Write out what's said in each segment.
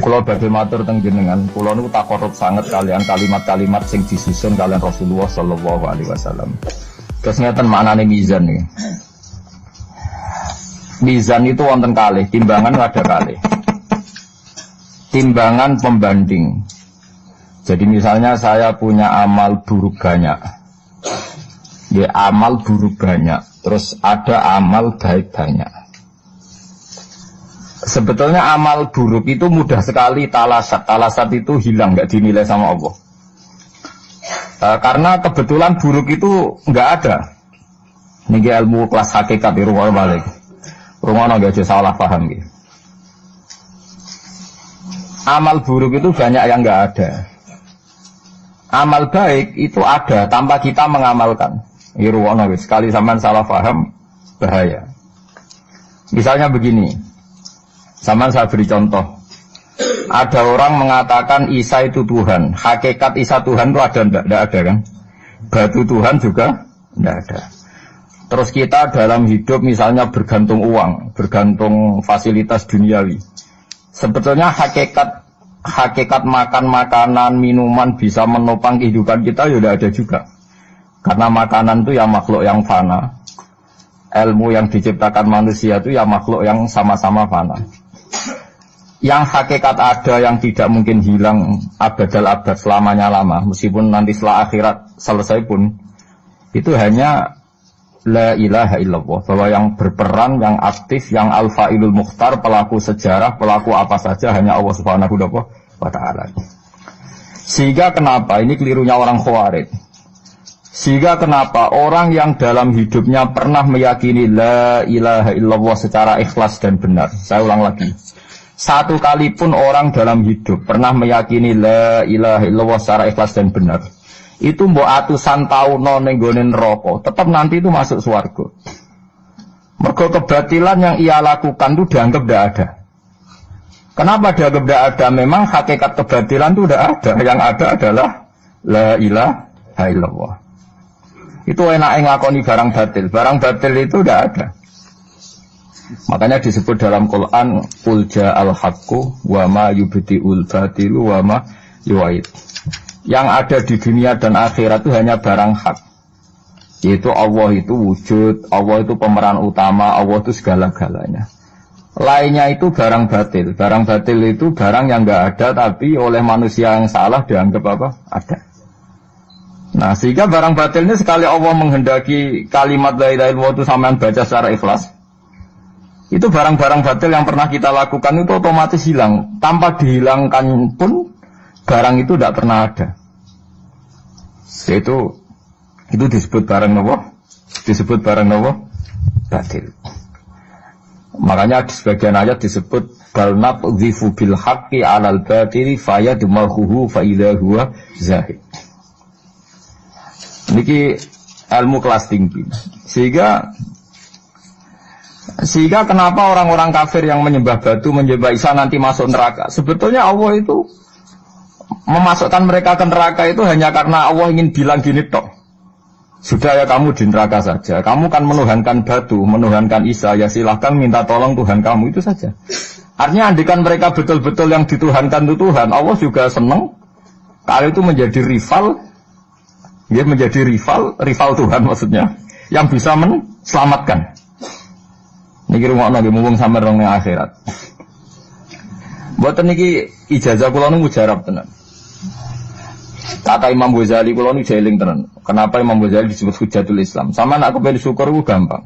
Kula badhe matur teng jenengan, kula niku takorup sanget kalian kalimat-kalimat sing disusun kalian Rasulullah sallallahu alaihi wasallam. Terus ngeten maknane mizan nih. Mizan itu wonten kalih, timbangan ada kalih. Timbangan pembanding. Jadi misalnya saya punya amal buruk banyak. Ya amal buruk banyak, terus ada amal baik banyak. Sebetulnya amal buruk itu mudah sekali talasat. Talasat itu hilang, nggak dinilai sama Allah. Karena kebetulan buruk itu nggak ada. Ini ilmu kelas hakikat di rumah balik. Rumah nggak aja salah paham gitu. Amal buruk itu banyak yang nggak ada. Amal baik itu ada tanpa kita mengamalkan. Di rumah sekali sampean salah paham bahaya. Misalnya begini. Sama saya beri contoh. Ada orang mengatakan Isa itu Tuhan. Hakikat Isa Tuhan itu ada enggak? Tidak ada kan? Batu Tuhan juga tidak ada. Terus kita dalam hidup misalnya bergantung uang, bergantung fasilitas duniawi. Sebetulnya hakikat makan makanan, minuman bisa menopang kehidupan kita ya tidak ada juga. Karena makanan itu ya makhluk yang fana. Ilmu yang diciptakan manusia itu ya makhluk yang sama-sama fana. Yang hakikat ada yang tidak mungkin hilang abadal abad selamanya lama, meskipun nanti setelah akhirat selesai pun itu hanya la ilaha illallah, bahwa yang berperan, yang aktif, yang al-fa'ilul mukhtar, pelaku sejarah, pelaku apa saja hanya Allah Subhanahu wa ta'ala. Sehingga kenapa ini kelirunya orang Khawarij? Sehingga kenapa orang yang dalam hidupnya pernah meyakini la ilaha illallah secara ikhlas dan benar. Saya ulang lagi. Satu kali pun orang dalam hidup pernah meyakini la ilaha illallah secara ikhlas dan benar. Itu mbok atusan tahun ning nggone neraka, tetap nanti itu masuk swarga. Mergo kebatilan yang ia lakukan itu dianggap tidak ada. Kenapa dianggap tidak ada? Memang hakikat kebatilan itu tidak ada. Yang ada adalah la ilaha illallah. Itu enake nglakoni barang batil. Barang batil itu tidak ada. Makanya disebut dalam Quran qul ja'al haqqu wa ma yubti'ul batilu wa ma yu'id. Yang ada di dunia dan akhirat itu hanya barang hak. Yaitu Allah itu wujud, Allah itu pemeran utama, Allah itu segala-galanya. Lainnya itu barang batil. Barang batil itu barang yang enggak ada tapi oleh manusia yang salah dianggap apa? Ada. Nah, sehingga barang batil ini sekali Allah menghendaki kalimat la ilaha illallah itu sampean baca secara ikhlas. Itu barang-barang batil yang pernah kita lakukan itu otomatis hilang. Tanpa dihilangkan pun barang itu tidak pernah ada. Itu disebut barang nopo? Disebut barang nopo? Batil. Makanya di sebagian ayat disebut bal naqdhifu bil haqqi 'alal batili fayadmaghuhu fa idza huwa zahid. Niki ilmu kelas tinggi. Sehingga kenapa orang-orang kafir yang menyembah batu, menyembah Isa nanti masuk neraka? Sebetulnya Allah itu memasukkan mereka ke neraka itu hanya karena Allah ingin bilang gini tok. Sudah ya kamu di neraka saja. Kamu kan menuhankan batu, menuhankan Isa, ya silahkan minta tolong Tuhan kamu, itu saja. Artinya andikan mereka betul-betul yang dituhankan itu Tuhan, Allah juga senang. Kalau itu menjadi rival, dia menjadi rival Tuhan maksudnya, yang bisa menselamatkan. Niki rungokno nggih mumpung sampe rong ning akhirat. Mboten niki ijazah kula nu mujarab tenan. Kata Imam Ghazali kula nu jeling tenan. Kenapa Imam Ghazali disebut Hujatul Islam? Sama nak kepen syukur ku gampang.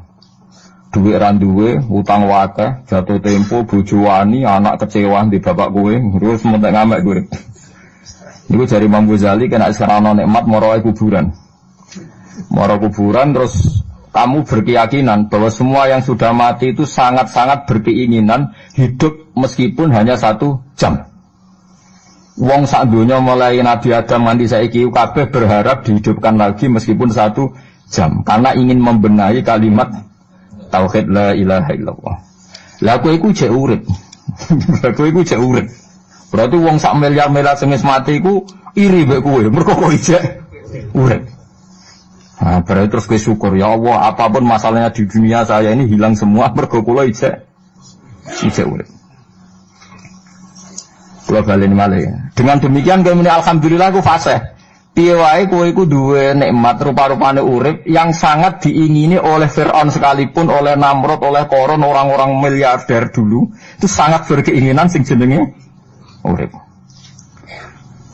Duit ra duwe, utang wakeh, jatuh tempo, bojo wani, anak kecewa di bapak kowe, terus mentek ngamek kowe. Niku jari Imam Ghazali kena sekarang ana nikmat moro kuburan. Moro kuburan terus kamu berkeyakinan bahwa semua yang sudah mati itu sangat-sangat berkeinginan hidup meskipun hanya 1 jam. Wong sak donya mulai Nabi Adam nganti saiki kabeh berharap dihidupkan lagi meskipun 1 jam karena ingin membenahi kalimat tauhid la ilaha illallah. Lah kowe iku jek urip. Kowe iku jek urip. Berarti wong sak miliar-miliar sing wis mati iku iri mbek kowe mergo kowe jek urip. Nah, berarti terus gue syukur, ya Allah, apapun masalahnya di dunia saya ini hilang semua, mergo kula ijek urip. Kula baleni malih. Dengan demikian kowe muni alhamdulillah ku fasih. Piye wae kowe iku duwe nikmat rupa-rupane urip yang sangat diingini oleh Firaun sekalipun, oleh Namrud, oleh Qarun, orang-orang miliarder dulu, itu sangat berkeinginan sing jenenge urip.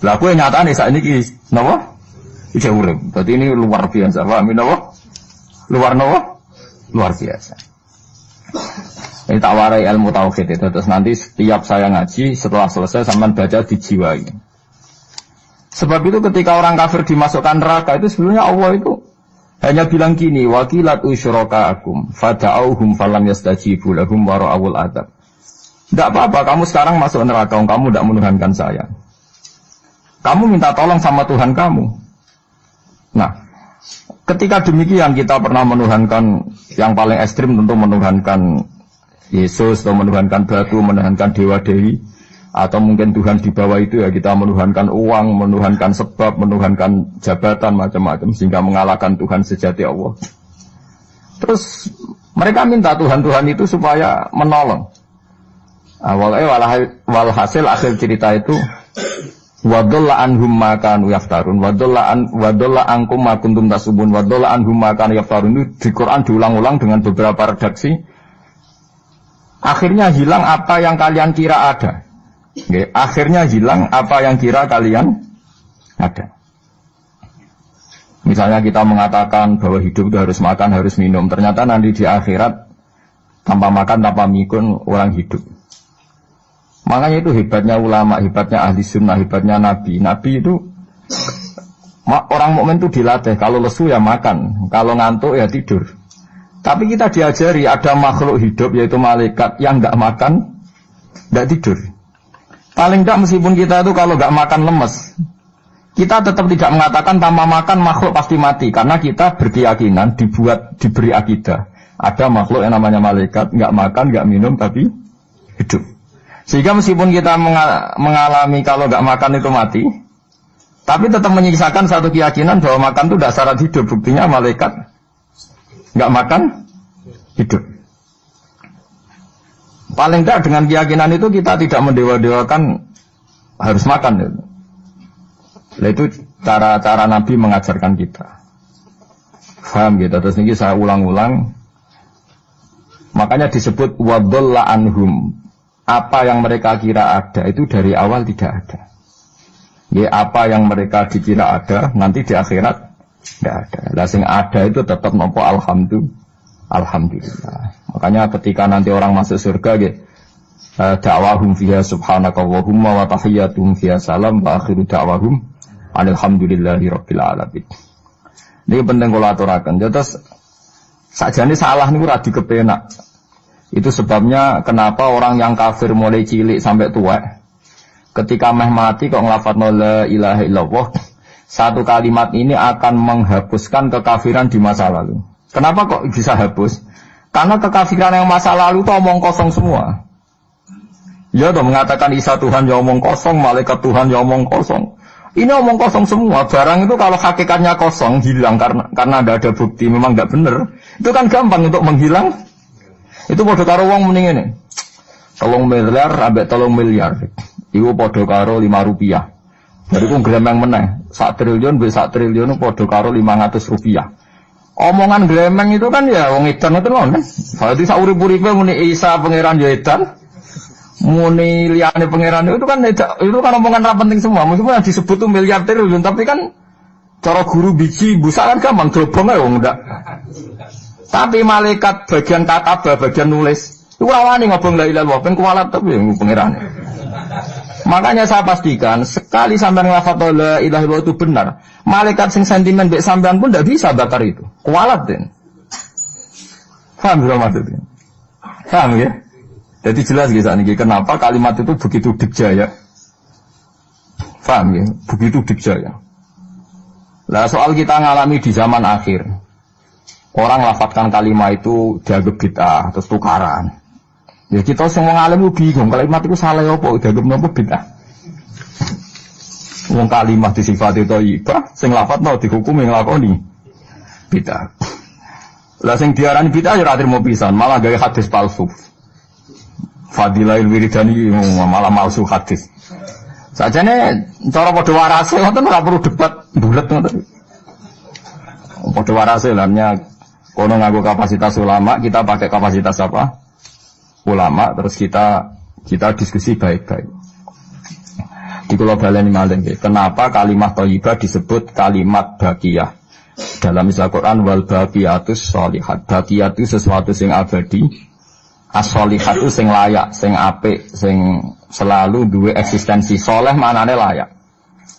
Lah kowe nyatane sakniki napa? Iki urip. Berarti ini luar biasa. Paham napa? Luar biasa. Ini tak warai ilmu tauhid itu. Terus nanti setiap saya ngaji, setelah selesai sampean baca dijiwai. Sebab itu ketika orang kafir dimasukkan neraka itu sebenarnya Allah itu hanya bilang gini, wakilat usyrakaakum fada'auhum falam yastajibu lahum wa ra'awul adzab. Tidak apa-apa, kamu sekarang masuk neraka, kamu tidak menuhankan saya. Kamu minta tolong sama Tuhan kamu. Nah, ketika demikian kita pernah menuhankan yang paling ekstrim tentu menuhankan Yesus atau menuhankan batu, menuhankan dewa-dewi. Atau mungkin Tuhan di bawah itu ya kita menuhankan uang, menuhankan sebab, menuhankan jabatan, macam-macam sehingga mengalahkan Tuhan sejati Allah. Terus mereka minta Tuhan-Tuhan itu supaya menolong. Walhasil akhir cerita itu wadolla anhum ma kanu yaftarun, wadolla ankum ma kuntum tasubun, wadolla anhum ma kanu yaftarun. Itu di Quran diulang-ulang dengan beberapa redaksi. Akhirnya hilang apa yang kalian kira ada. Oke, akhirnya hilang apa yang kira kalian ada. Misalnya kita mengatakan bahwa hidup itu harus makan, harus minum. Ternyata nanti di akhirat tanpa makan, tanpa minum orang hidup. Makanya itu hebatnya ulama, hebatnya ahli sunnah, hebatnya nabi. Nabi itu orang mukmin itu dilatih. Kalau lesu ya makan, kalau ngantuk ya tidur. Tapi kita diajari ada makhluk hidup yaitu malaikat yang nggak makan, nggak tidur. Paling tidak meskipun kita itu kalau nggak makan lemes, kita tetap tidak mengatakan tanpa makan makhluk pasti mati. Karena kita berkeyakinan diberi akidah. Ada makhluk yang namanya malaikat, nggak makan, nggak minum, tapi hidup. Sehingga meskipun kita mengalami kalau nggak makan itu mati, tapi tetap menyisakan satu keyakinan bahwa makan itu tidak syarat hidup. Buktinya malaikat nggak makan, hidup. Paling tidak dengan keyakinan itu kita tidak mendewa-dewakan harus makan. Nah, itu cara-cara Nabi mengajarkan kita. Paham gitu. Terus ini saya ulang-ulang. Makanya disebut wadolla anhum. Apa yang mereka kira ada itu dari awal tidak ada. Ya, apa yang mereka dikira ada nanti di akhirat tidak ada. Lah sing ada itu tetap nopo alhamdulillah. Makanya ketika nanti orang masuk surga gitu, da'wahum fiha subhanakallahumma wa tahiyyatuhum fiha salam wa akhiru da'wahum alhamdulillahi rabbil alamin. Ini penting kula aturaken. Terus sakjane salah niku ra dikepenak. Itu sebabnya kenapa orang yang kafir mulai cilik sampai tua ketika meh mati kok nglafadzna la ilaha illallah, satu kalimat ini akan menghapuskan kekafiran di masa lalu. Kenapa kok bisa hapus? Karena kekafiran yang masa lalu itu omong kosong semua. Ya toh mengatakan Isa Tuhan ya omong kosong, malaikat Tuhan ya omong kosong. Ini omong kosong semua. Barang itu kalau hakikatnya kosong hilang karena tidak ada bukti memang tidak benar. Itu kan gampang untuk menghilang. Itu podo karo wong mending ini. 3 miliar ambek 3 miliar. Iku podo karo 5 rupiah. Jadi ku gremeng meneh. 1 triliun be 1 triliun podo karo 500 rupiah. Omongan gremeng itu kan ya wong edan itu kan. Berarti saurip-uripe muni Isa pangeran ya edan. Muni liyane pangeran itu kan omongan ra penting semua. Meskipun yang disebut tuh miliar triliun tapi kan cara guru biji busa kan gampang globong ae wong ndak. Tapi malaikat bagian katabah, bagian nulis, itu rawani ngobong la ilaha illallah, ben kualat tapi pangeran. Makanya saya pastikan sekali sampean nglafadz la ilaha illallah itu benar, malaikat sing sentimen mbek sampean pun tidak bisa bakar itu. Kualat den. Paham ya maksudnya? Paham ya? Jadi jelas gitu niki kenapa kalimat itu begitu dikjaya. Paham ya? Begitu dikjaya. Lah soal kita ngalami di zaman akhir. Orang lafadzkan kalimat itu dianggap bid'ah terus tukaran. Ya kita semua ngalim bingung kalimat itu salah apa dianggap napa bid'ah. Wong kalimat disifati thayyibah sing lafadzno dihukumi nglakoni bid'ah. Lah sing diarani bid'ah ya ora trimo pisan, malah gawe hadis palsu. Fadilail wiridani malah palsu hadis. Sajane cara padha warase ngoten ora perlu debat bulet ngoten. Padha warase lamnya kono nganggo kapasitas ulama, kita pakai kapasitas apa? Ulama, terus kita diskusi baik-baik. Di kula baleni malih nggih, kenapa kalimat thayyibah disebut kalimat baqiyah? Dalam istilah Quran wal baqiyatus sholihat. Baqiyah itu sesuatu sing abadi. As-sholihat itu sing layak, sing apik, sing selalu duwe eksistensi. Soleh maknane layak.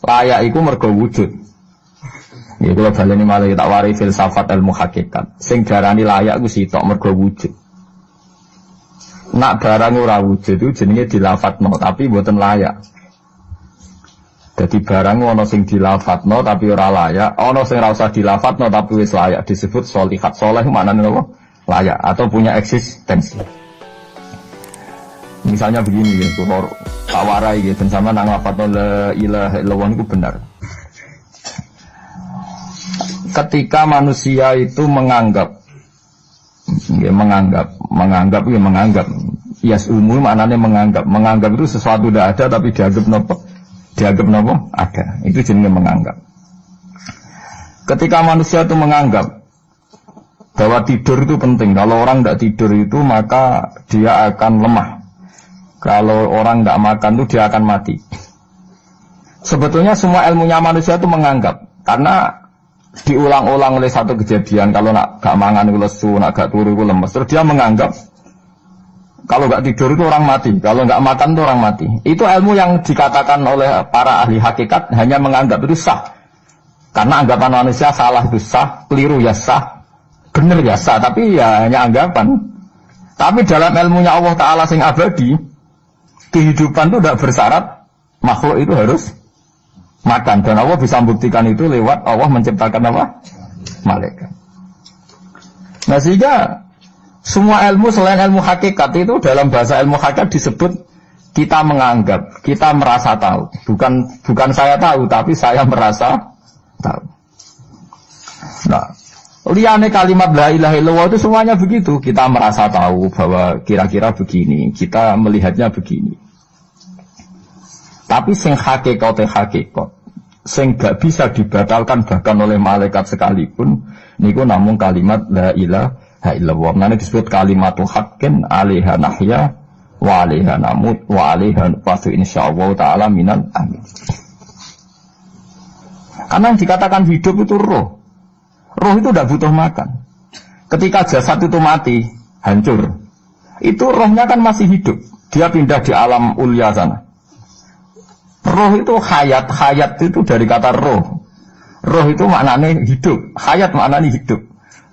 Layak iku mergo wujud. Ya kula baleni malih tak wari filsafat ilmu hakikat. Sing darani layak ku sitok mergo wujud. Nak barang ora wujud itu jenenge dilafatno tapi mboten layak. Jadi barang ana sing dilafatno tapi ora layak, ana sing ora usah dilafatno tapi wis layak disebut sholihat. Saleh maknane apa? Layak atau punya eksistensi. Misalnya begini ya, kula tak warai ya ben sampean nang lafadz la ilaha illallah itu benar. Ketika manusia itu menganggap yes umum maknanya menganggap itu sesuatu tidak ada tapi dianggap nopo ada, itu jenenge menganggap. Ketika manusia itu menganggap bahwa tidur itu penting, kalau orang tidak tidur itu maka dia akan lemah, kalau orang tidak makan itu dia akan mati. Sebetulnya semua ilmunya manusia itu menganggap, karena diulang-ulang oleh satu kejadian, kalau nak gak mangan itu lesu, nak gak turu itu lemes, terus dia menganggap kalau gak tidur itu orang mati, kalau gak makan itu orang mati. Itu ilmu yang dikatakan oleh para ahli hakikat hanya menganggap itu sah, karena anggapan manusia salah itu sah, keliru ya sah, benar ya sah, tapi ya hanya anggapan. Tapi dalam ilmunya Allah Ta'ala sing abadi, kehidupan itu tidak bersyarat makhluk itu harus makan, dan Allah bisa membuktikan itu lewat Allah menciptakan apa? Malaikat. Nah sehingga semua ilmu selain ilmu hakikat itu dalam bahasa ilmu hakikat disebut kita menganggap, kita merasa tahu. Bukan saya tahu, tapi saya merasa tahu. Nah, liyane kalimat la ilaha illallah itu semuanya begitu. Kita merasa tahu bahwa kira-kira begini, kita melihatnya begini. Tapi sing hakikat, sing gak bisa dibatalkan bahkan oleh malaikat sekalipun, niku namun kalimat la ilaha illallah. Nanti disebut kalimatu haqqin 'alaiha nahya wa 'alaiha namut wa 'alaiha nufatu insyaallah taala minal amin. Karena yang dikatakan hidup itu roh. Roh itu tidak butuh makan. Ketika jasad itu mati, hancur, itu rohnya kan masih hidup. Dia pindah di alam ulya sana. Roh itu hayat, hayat itu dari kata roh. Roh itu maknanya hidup, hayat maknanya hidup.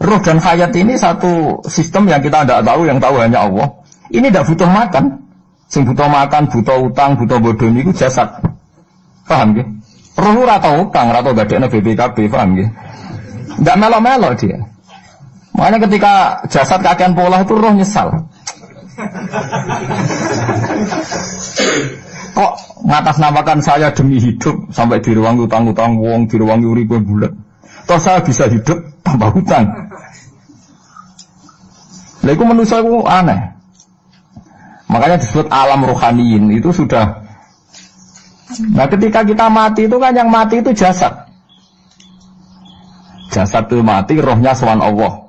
Roh dan hayat ini satu sistem yang kita tidak tahu, yang tahu hanya Allah. Ini tidak butuh makan. Sing butuh makan, butuh utang, butuh bodoh ini itu jasad. Paham ya? Roh rata utang, rata gadeknya BPKB, paham ya? Tidak melok-melok dia. Makanya ketika jasad kakean pola itu roh nyesal. Kok ngatasnamakan saya demi hidup sampai diruangi utang-utang wong, diruangi ribuan bulan. Toh saya bisa hidup tanpa hutang. Lah iku manusia itu aneh. Makanya disebut alam rohaniin itu sudah. Nah ketika kita mati itu kan yang mati itu jasad. Jasad itu mati, rohnya sowan Allah.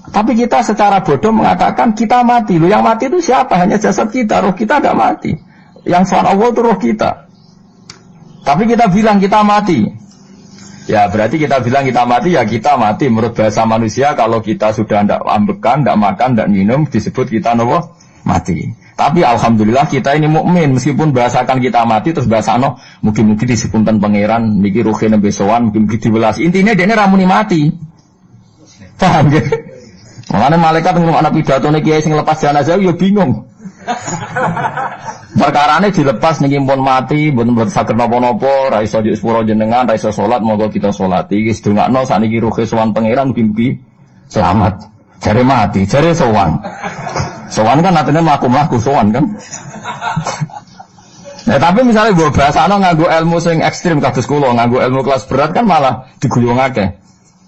Tapi kita secara bodoh mengatakan kita mati. Loh, yang mati itu siapa? Hanya jasad kita, roh kita tidak mati. Yang soal Allah itu roh kita. Tapi kita bilang kita mati. Ya berarti kita bilang kita mati, ya kita mati. Menurut bahasa manusia, kalau kita sudah tidak ambekan, tidak makan, tidak minum, disebut kita mati. Tapi alhamdulillah kita ini mukmin. Meskipun bahasakan kita mati, terus bahasa mungkin disepunten pangeran, niki ruhe nembe sowan, mungkin dibelas. Intinya dia ini ramuni mati. Paham ya? Makanya malaikat ngrungokno pidatone kiai sing lepas jenazah yo bingung. Perkarane dilepas niki pun mati, mboten saged napa-napa, ra iso njuk sepuro jenengan, ra iso salat, monggo kita salati. Wis dongakno sakniki ruhe sowan pangeran mugi-mugi selamat. Jare mati, jare sowan. Sowan kan artinya mlaku-mlaku sowan kan. Nah, tapi misalnya mbok bahasano nganggo ilmu sing ekstrim kados kula, nganggo ilmu kelas berat kan malah digulungake.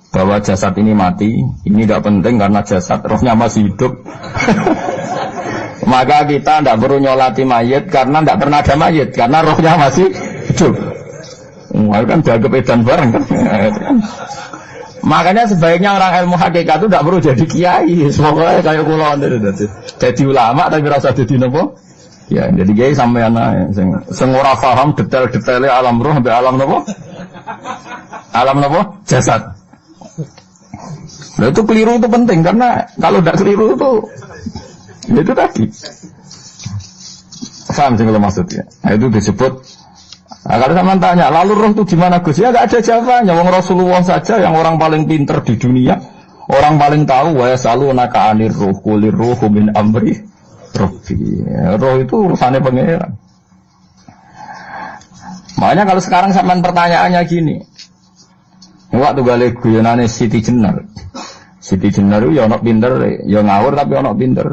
Bahwa jasad ini mati, ini tidak penting karena jasad rohnya masih hidup. Maka kita tidak perlu nyolati mayit karena tidak pernah ada mayit, karena rohnya masih hidup. Wah, kan jaga edan bareng kan. Makanya sebaiknya orang ilmu hakikat itu tidak perlu jadi kiai. Semoga kayak kula jadi ulama tapi rasa jadi nopo. Ya, jadi kiai sampean ae sing ora paham detail-detaile alam roh sampai alam nopo? Alam nopo? Jasad. Nah, itu keliru itu penting karena kalau tidak keliru itu tadi. Paham sih kalau maksudnya. Nah, itu disebut. Nah, kalau sama tanya, lalu roh itu gimana Gus? Ya nggak ada jawabannya. Wong Rasulullah saja yang orang paling pinter di dunia, orang paling tahu wa yasalunaka anir ruh kulir ruhu min amri rabbi. Roh itu urusannya pangeran. Makanya kalau sekarang sampean pertanyaannya gini. Waktu gale guyonane Siti Jenar. Siti Jenar itu ya ono pinter, ya ngawur tapi ono pinter.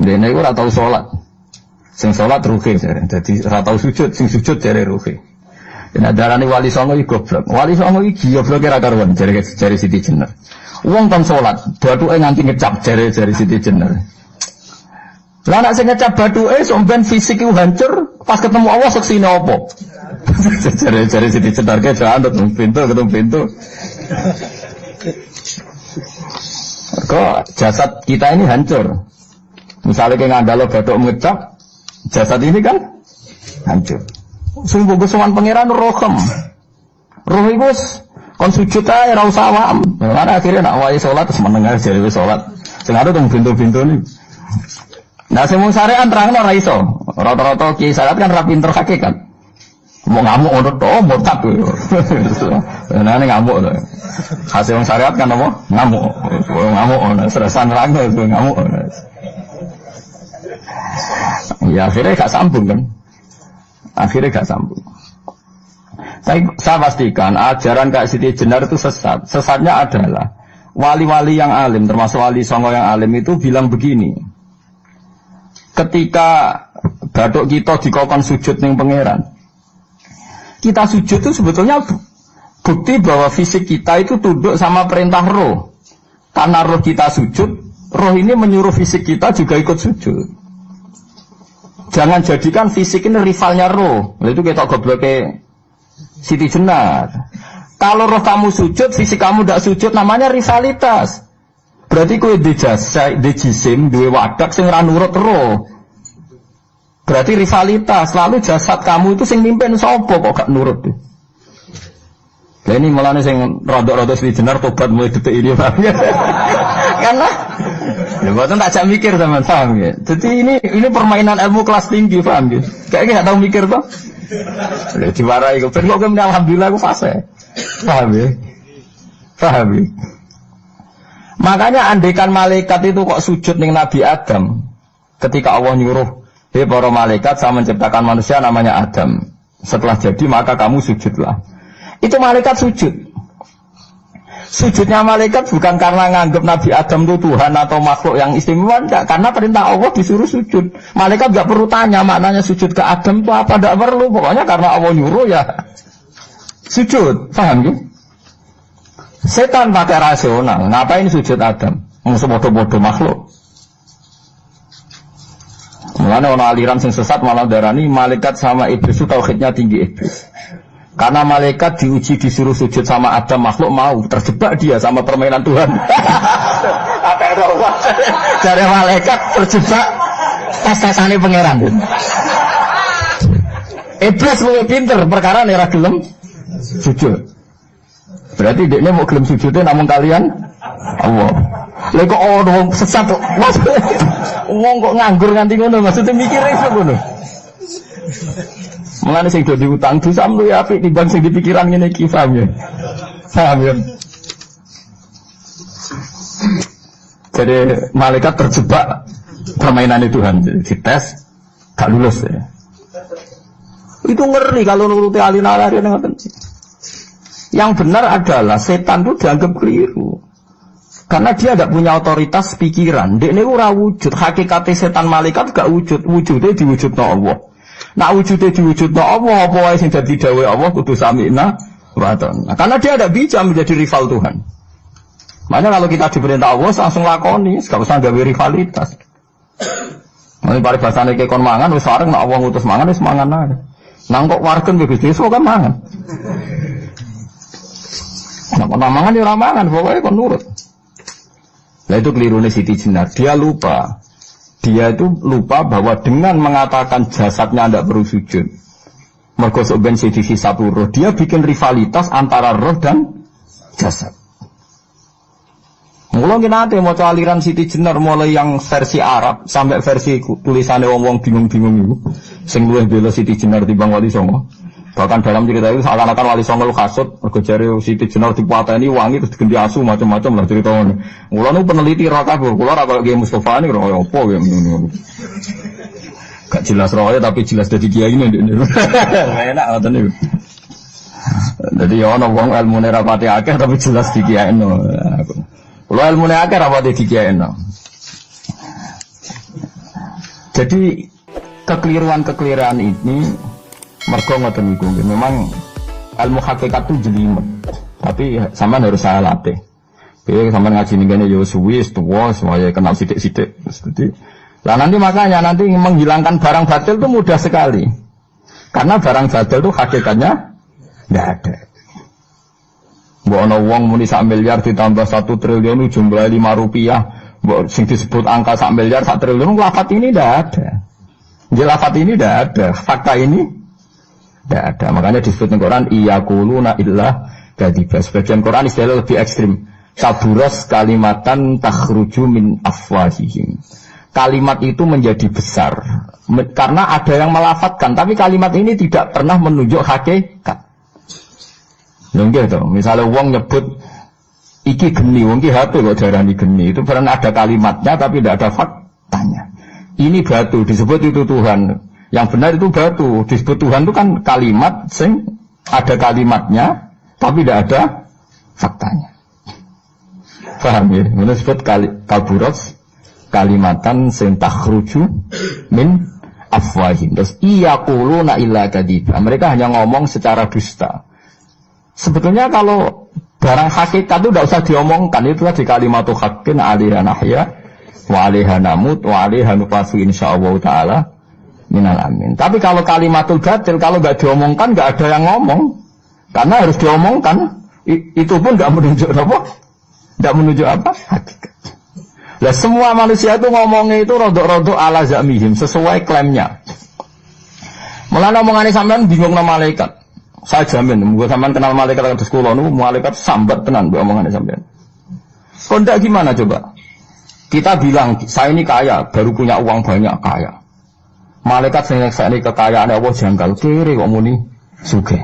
Dene iku ora tau salat. Sing salat ruhe jare. Dadi ora tau sujud, sing sujud jare ruhe. Nek darane wali songo iki goblok. Wali songo iki gobloke ra karuan jare Siti Jenar. Wong kon salat, bathuke nganti ngecap jare Siti Jenar. Lah nek sing ngecap bathuke sampean fisik iku hancur, pas ketemu Allah seksine apa? Jare Siti Jenar ke jangan ketemu pintu. Kok jasad kita ini hancur. Misalnya kayak ngandalo batuk ngecap, jasad ini kan hancur. Sungguh kesuwan pangeran rohem. Roh itu kon sujud ae ora usah awam. Karena akhirnya nak wae salat terus meneng ae jare wis salat. Sing ada teng pintu-pintu ni. Nah sing mung syariat terangno ora iso. Rata-rata kiai syariat kan ra pinter hakikat. Mau ngamuk ngono to, murtad yo. Nah ini ngamuk to. Hasil wong syariat kan apa? Ngamuk. Ngamuk ono seresan rango ngamuk. Ya akhirnya gak sambung kan. Akhirnya gak sambung. Saya pastikan ajaran Kak Siti Jenar itu sesat. Sesatnya adalah wali-wali yang alim, termasuk wali songo yang alim itu bilang begini. Ketika bathuk kita dikokon sujud ning pangeran, kita sujud itu sebetulnya bukti bahwa fisik kita itu tunduk sama perintah roh. Karena roh kita sujud, roh ini menyuruh fisik kita juga ikut sujud. Jangan jadikan fisik ini rivalnya roh. Itu kita gobloknya Siti Jenar. Kalau roh kamu sujud, fisik kamu tidak sujud, namanya rivalitas. Berarti kowe di jisim, duwe wadak sing ra nurut roh. Berarti rivalitas. Lalu jasad kamu itu sing mimpin sapa kok gak nurut tuh. Lah ini mulane sing rodok-rodok Siti Jenar tobat mulai detik ini karena ya buatan tak mikir teman, paham ya. Jadi ini permainan ilmu kelas tinggi, paham ya. Kayaknya gak tahu mikir toh. Udah diwarai kok. Kok kemudian alhamdulillah aku fase. Paham ya. Paham ya. Makanya andekan malaikat itu kok sujud ning Nabi Adam ketika Allah nyuruh, "Hei para malaikat, saya menciptakan manusia namanya Adam. Setelah jadi maka kamu sujudlah." Itu malaikat sujud. Sujudnya malaikat bukan karena nganggap Nabi Adam itu Tuhan atau makhluk yang istimewa, enggak, karena perintah Allah disuruh sujud. Malaikat enggak perlu tanya maknanya sujud ke Adam itu apa, enggak perlu, pokoknya karena Allah nyuruh ya sujud, paham ya? Setan pakai rasional, ngapain sujud Adam? Musuh bodoh-bodoh makhluk. Mulane ana aliran sing sesat malah darani malaikat sama iblis itu tauhidnya tinggi iblis. Karena malaikat diuji disuruh sujud sama Adam, makhluk mau, terjebak dia sama permainan Tuhan. Dari malaikat terjebak tes-tesane pangeran. Iblis lebih pinter perkara nera gelem sujud. Berarti dia mau gelem sujudnya namun kalian Allah. Lha kok ono sesat kok. Wong kok nganggur nganti ngono, maksudnya mikire iso ngono. Mulane sing do diutang dosa mlu ya apik timbang sing dipikiran ngene iki, paham ya? Paham ya? Jadi malaikat terjebak permainan Tuhan, dites gak lulus ya. Itu ngeri kalau nuruti alin-alin ngoten. Yang benar adalah setan itu dianggap keliru. Karena dia tidak punya otoritas pikiran. Dia ini ora wujud. Hakikatnya setan malaikat gak wujud. Wujudnya diwujudnya Allah. Nah wujudnya diwujudnya Allah. Apa wae sing dadi dawuh Allah kudu sami'na wa ata'na. Karena dia tidak bisa menjadi rival Tuhan. Makanya kalau kita diperintah Allah langsung lakoni, gak usah gawe rivalitas. Nanti paribasane ke kon mangan wis sareng nek Allah ngutus mangan wis mangan ae. Nang kok wargen wis desa kan mangan. Nek kon mangan ya ora mangan, pokoke kon nurut. Nah itu kelirune Siti Jenar. Dia itu lupa bahwa dengan mengatakan jasadnya tidak perlu sujud, mergo sok ben dihisab roh, dia bikin rivalitas antara roh dan jasad. Mula nate maca aliran Siti Jenar mulai yang versi Arab sampai versi tulisane wong-wong bingung-bingung iku. Sing luwih bela Siti Jenar timbang Wali Songo. Bahkan dalam cerita itu seakan-akan Wali Songo lu kasut mergo jare Siti Jenar dipateni wangi terus diganti asu macam-macam lah ceritane. Mula nu peneliti ra kabeh, kula ra kaya Mustofa niku kaya apa ya ngono. Gak jelas roe tapi jelas dadi kiai ngene. Enak ngoten niku. Dadi ya ana wong ilmune ra pati akeh tapi jelas dikiyaino. Kalau ilmu akeh apa dikiyaino. Jadi kekeliruan ini mergo ngoten niku. Memang ilmu hakikat itu jelimet. Tapi sampean harus saya latih. Piye sampean ngaji ngene yo suwi tuwa supaya kenal sithik-sithik. Jadi lah nanti makanya menghilangkan barang batil itu mudah sekali. Karena barang batil itu hakikatnya enggak ada. Mbok ana wong muni sak miliar ditambah 1 triliun jumlah 5 rupiah, mbok sing disebut angka sak miliar sak triliun lafaz ini ndak ada. Lafaz ini ndak ada, fakta ini ndak ada. Makanya disebut di Quran iyaquluna illa kadzib. Sebagian Quran istilah lebih ekstrim. Kaburas kalimatan takhruju min afwahihim. Kalimat itu menjadi besar karena ada yang melafatkan, tapi kalimat ini tidak pernah menunjuk hakikat. Nggih to, misalnya wong nyebut iki geni, wong ki HP kok darani geni, itu pernah ada kalimatnya tapi tidak ada faktanya. Ini batu disebut itu Tuhan. Yang benar itu batu, disebut Tuhan itu kan kalimat sing ada kalimatnya tapi tidak ada faktanya. Paham ya? Ini disebut kaburas kalimatan sing takhruju min afwahim. Terus iyaquluna illa kadzib. Mereka hanya ngomong secara dusta. Sebetulnya kalau barang hakikat itu tidak usah diomongkan, itu tadi kalimatul haqqin 'alaiha nahya wa 'alaiha namut wa 'alaiha nufasu insyaallah taala minal amin. Tapi kalau kalimatul batil kalau enggak diomongkan enggak ada yang ngomong. Karena harus diomongkan. Itu pun enggak menunjuk apa? Enggak menunjuk apa? Hakikat. Lah semua manusia itu ngomongnya itu rodok-rodok ala zamihim sesuai klaimnya. Mulane omongane sampean bingung nama malaikat. Saya jamin, mungkin sampean kenal malaikat atau sekolah nu malaikat sambat tenan mbok omongane sampean. Kok ndak gimana coba? Kita bilang saya ini kaya, baru punya uang banyak kaya. Malaikat sing nyekseni kekayaane Allah janggal kere kok muni sugih.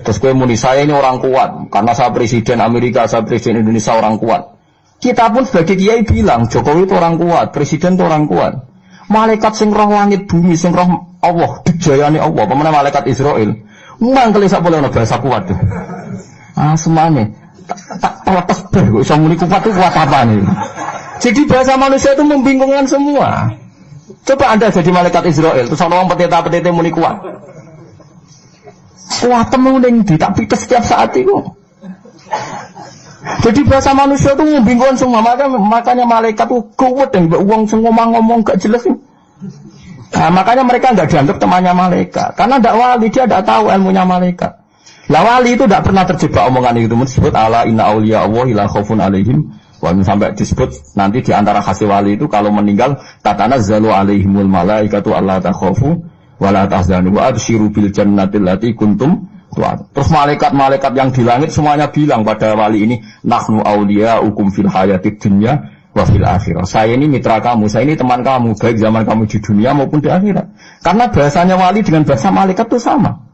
Terus kowe muni saya ini orang kuat karena saya presiden Amerika, saya presiden Indonesia orang kuat. Kita pun sebagai kiai bilang Jokowi itu orang kuat, presiden itu orang kuat. Malaikat sing roh langit bumi, sing roh Allah, dijayani Allah, pemana malaikat Israel. Mangkel sak boleh ana bahasa kuat tuh. Ah semuanya tak terlepas ber, kok iso muni kuat itu kuat apa nih? Jadi bahasa manusia itu membingungkan semua. Coba Anda jadi malaikat Israel, terus ana wong peteta-petete muni kuat. Kuat temen ning ndi tak pites setiap saat itu. Jadi bahasa manusia itu membingungkan semua, makanya malaikat itu kuat dan uang ngomong gak jelas. Nah, makanya mereka nggak dianggap temannya malaikat, karena tidak wali, dia tidak tahu ilmunya malaikat. Lah wali itu tidak pernah terjebak omongan itu, disebut ala inna auliya Allah la khaufun alaihim, sampai disebut nanti di antara hasil wali itu kalau meninggal tatanazzalu alaihimul malaikatu alla takhafu wa la tahzanu wa absyiru bil jannati allati kuntum. Terus malaikat-malaikat yang di langit semuanya bilang pada wali ini, nahnu auliyaukum fil hayatid dunya wa fil akhirah. Saya ini mitra kamu, saya ini teman kamu, baik zaman kamu di dunia maupun di akhirat. Karena bahasanya wali dengan bahasa malaikat itu sama.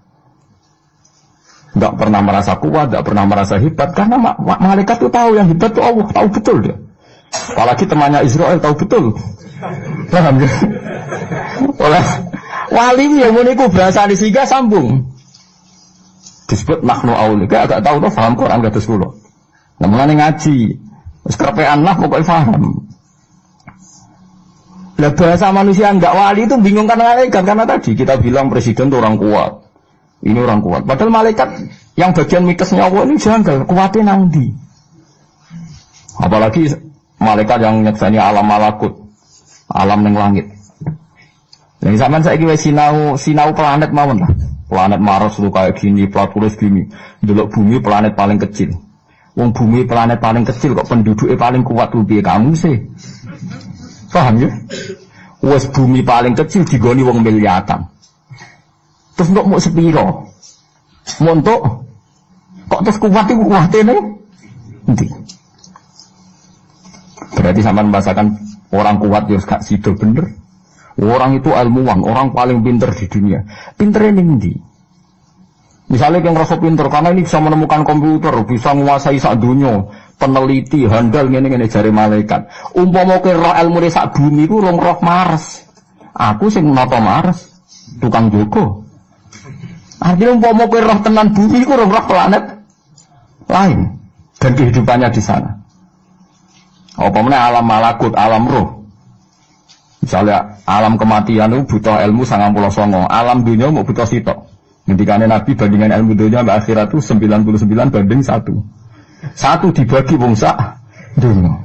Enggak pernah merasa kuat, enggak pernah merasa hebat, karena malaikat itu tahu yang hebat itu Allah, tahu betul dia. Apalagi temannya Israel tahu betul. Paham ya? Oleh wali yang meniku bahasa di siga sambung. Disebut nahnu aulika, agak tahu tuh paham Quran gak terus kula. Nah mulane ngaji, wis kerepean lah pokoknya paham. Lah bahasa manusia enggak wali itu bingung karena malaikat, karena tadi kita bilang presiden itu orang kuat. Ini orang kuat. Padahal malaikat yang bagian mikesnya Allah ini janggal, kuatnya nang ndi. Apalagi malaikat yang nyekseni alam malakut, alam ning langit. Yang zaman saya kira sinau planet mawon lah. Planet Mars lu kayak gini, Platurus gini. Delok bumi planet paling kecil. Wong bumi planet paling kecil kok penduduknya paling kuat tuh piye kamu sih? Paham ya? Wes bumi paling kecil digoni wong miliatan. Terus untuk mau sepiro? Montok kok terus kuat itu kuatnya nanti. Berarti sama membahasakan orang kuat ya gak sido bener. Orang itu ilmuwan, orang paling pinter di dunia. Pinternya ini. Misalnya yang ngerasa pinter, karena ini bisa menemukan komputer, bisa menguasai sak dunia, peneliti, handal, ngene jari malaikat. Umpama ke roh ilmu di sak bumi itu roh Mars. Aku sing nata Mars, tukang Joko. Artinya umpama ke roh tenan bumi itu roh planet lain. Dan kehidupannya di sana. Umpamanya alam malakut, alam roh. Misalnya alam kematian itu butuh ilmu 99, alam dunia mau butuh sitok. Ngendikane Nabi bandingan ilmu dunia sampai akhirat itu 99 banding 1. 1 dibagi wong sak dunia.